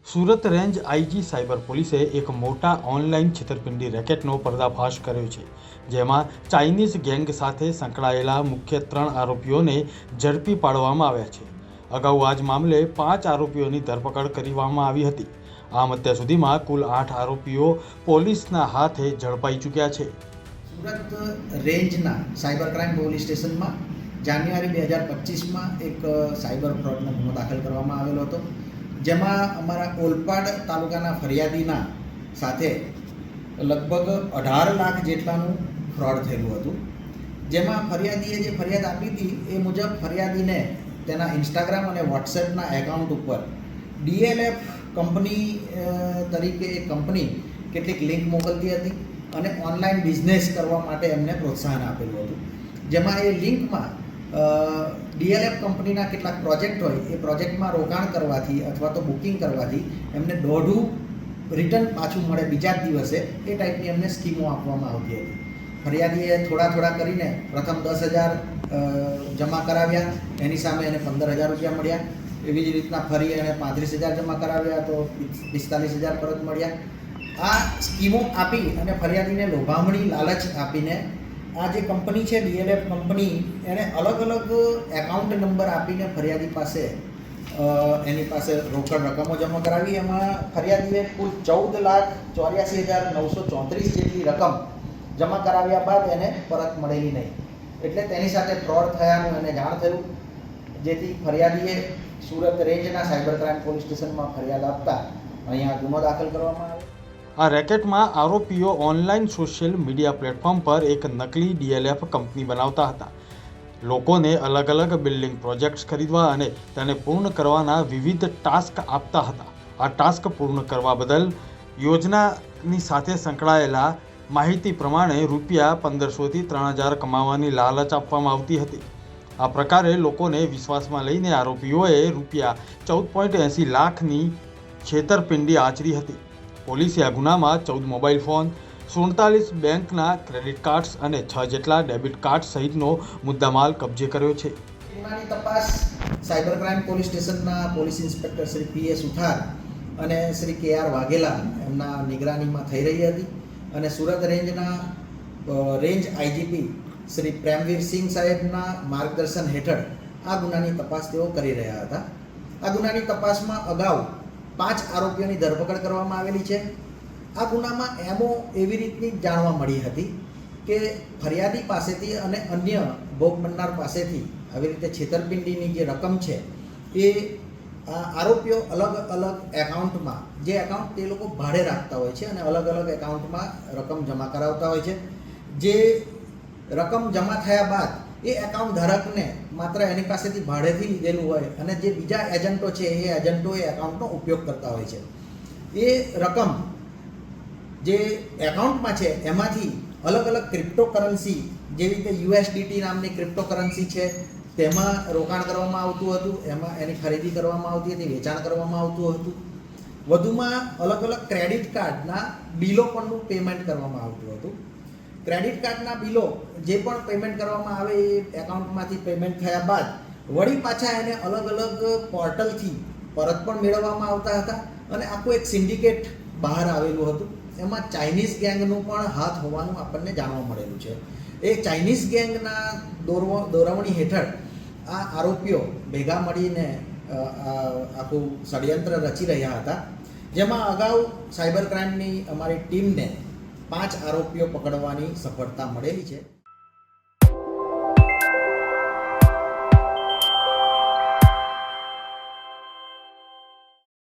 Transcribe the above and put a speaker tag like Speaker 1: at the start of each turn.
Speaker 1: Surat range IG cyber પોલીસે એક મોટા ઓનલાઈન છેતરપિંડી રેકેટનો પર્દાફાશ કર્યો છે, જેમાં ચાઇનીઝ ગેંગ સાથે સંકળાયેલા મુખ્ય 3 આરોપીઓને ઝડપી પાડવામાં આવ્યા છે. અગાઉ આ જ મામલે 5 આરોપીઓની ધરપકડ કરવામાં આવી હતી. આમ અત્યાર સુધીમાં કુલ 8 આરોપીઓ પોલીસના હાથે ઝડપાઈ ચૂક્યા છે.
Speaker 2: સુરત રેન્જના સાયબર ક્રાઇમ પોલીસ સ્ટેશનમાં જાન્યુઆરી 2025માં એક સાયબર ફ્રોડનો ગુનો દાખલ કરવામાં આવેલો હતો, જેમાં અમારા ઓલપાડ તાલુકાના ફરિયાદીના સાથે લગભગ 18 લાખ જેટલાનું ફ્રોડ થયેલું હતું. જેમાં ફરિયાદીએ જે ફરિયાદ આપી હતી એ મુજબ ફરિયાદીને તેના ઇન્સ્ટાગ્રામ અને વોટ્સએપના એકાઉન્ટ ઉપર DLF કંપની તરીકે એક કંપની કેટલીક લિંક મોકલતી હતી અને ઓનલાઈન બિઝનેસ કરવા માટે એમને પ્રોત્સાહન આપેલું હતું. જેમાં એ લિંકમાં DLF કંપનીના કેટલાક પ્રોજેક્ટ હોય એ પ્રોજેક્ટમાં રોકાણ કરવાથી અથવા તો બુકિંગ કરવાથી એમને દોઢું રિટર્ન પાછું મળે બીજા જ દિવસે, એ ટાઈપની એમને સ્કીમો આપવામાં આવતી હતી. ફરિયાદીએ થોડા કરીને પ્રથમ 10,000 જમા કરાવ્યા, એની સામે એને 15,000 રૂપિયા મળ્યા. એવી જ રીતના ફરી એણે 35,000 જમા કરાવ્યા તો 45,000 પરત મળ્યા. આ સ્કીમો આપી અને ફરિયાદીને લોભામણી લાલચ આપીને આ જે કંપની છે DLF કંપની, એણે અલગ અલગ એકાઉન્ટ નંબર આપીને ફરિયાદી પાસે એની પાસે રોકડ રકમો જમા કરાવી. એમાં ફરિયાદીએ કુલ 14,84,934 જેટલી રકમ જમા કરાવ્યા બાદ એને પરત મળેલી નહીં, એટલે તેની સાથે ફ્રોડ થયાનું એને જાણ થયું, જેથી ફરિયાદીએ સુરત રેન્જના સાયબર ક્રાઇમ પોલીસ સ્ટેશનમાં ફરિયાદ આપતા અહીંયા ગુનો દાખલ કરવામાં આવ્યો.
Speaker 1: આ રેકેટમાં આરોપીઓ ઓનલાઈન સોશિયલ મીડિયા પ્લેટફોર્મ પર એક નકલી DLF કંપની બનાવતા હતા. લોકોને અલગ અલગ બિલ્ડિંગ પ્રોજેક્ટ્સ ખરીદવા અને તેને પૂર્ણ કરવાના વિવિધ ટાસ્ક આપતા હતા. આ ટાસ્ક પૂર્ણ કરવા બદલ યોજનાની સાથે સંકળાયેલા માહિતી પ્રમાણે રૂપિયા 1,500થી 3,000 કમાવાની લાલચ આપવામાં આવતી હતી. આ પ્રકારે લોકોને વિશ્વાસમાં લઈને આરોપીઓએ રૂપિયા 14.80 લાખની છેતરપિંડી આચરી હતી. પોલીસે આ ગુનામાં 14 મોબાઈલ ફોન, 47 બેંકના ક્રેડિટ કાર્ડ્સ અને 6 જેટલા ડેબિટ કાર્ડ સહિતનો મુદ્દામાલ કબજે કર્યો છે.
Speaker 2: ગુનાની તપાસ સાયબર ક્રાઇમ પોલીસ સ્ટેશનના પોલીસ ઇન્સ્પેક્ટર શ્રી P.A. સુથાર અને શ્રી K.R. વાઘેલા એમના નિગરાનીમાં થઈ રહી હતી અને સુરત રેન્જના રેન્જ IGP શ્રી પ્રેમવીર સિંહ સાહેબના માર્ગદર્શન હેઠળ આ ગુનાની તપાસ તેઓ કરી રહ્યા હતા. આ ગુનાની તપાસમાં અગાઉ 5 આરોપીઓની ધરપકડ કરવામાં આવેલી છે. આ ગુનામાં એમો એવી રીતની જાણવા મળી હતી કે ફરિયાદી પાસેથી અને અન્ય ભોગ બનનાર પાસેથી આવી રીતે છેતરપિંડીની જે રકમ છે એ આરોપીઓ અલગ અલગ એકાઉન્ટમાં, જે એકાઉન્ટ તે લોકો ભાડે રાખતા હોય છે અને અલગ અલગ એકાઉન્ટમાં રકમ જમા કરાવતા હોય છે. જે રકમ જમા થયા બાદ એ એકાઉન્ટ ધારકને માત્ર એની પાસેથી ભાડેથી લીધેલું હોય અને જે બીજા એજન્ટો છે એ એજન્ટો એ એકાઉન્ટનો ઉપયોગ કરતા હોય છે. એ રકમ જે એકાઉન્ટમાં છે એમાંથી અલગ અલગ ક્રિપ્ટોકરન્સી, જેવી કે USDT નામની ક્રિપ્ટોકરન્સી છે, તેમાં રોકાણ કરવામાં આવતું હતું, એમાં એની ખરીદી કરવામાં આવતી હતી, વેચાણ કરવામાં આવતું હતું. વધુમાં અલગ અલગ ક્રેડિટ કાર્ડના બિલો પરનું પેમેન્ટ કરવામાં આવતું હતું. ક્રેડિટ કાર્ડના બિલો જે પણ પેમેન્ટ કરવામાં આવે એ એકાઉન્ટમાંથી પેમેન્ટ થયા બાદ વળી પાછા એને અલગ અલગ પોર્ટલથી પરત પણ મેળવવામાં આવતા હતા અને આખું એક સિન્ડિકેટ બહાર આવેલું હતું. એમાં ચાઇનીઝ ગેંગનું પણ હાથ હોવાનું આપણને જાણવા મળેલું છે. એ ચાઇનીઝ ગેંગના દોરવણી હેઠળ આ આરોપીઓ ભેગા મળીને આખું ષડયંત્ર રચી રહ્યા હતા, જેમાં અગાઉ સાયબર ક્રાઇમની અમારી ટીમને 5 આરોપીઓ પકડવાની સફળતા મળેલી છે.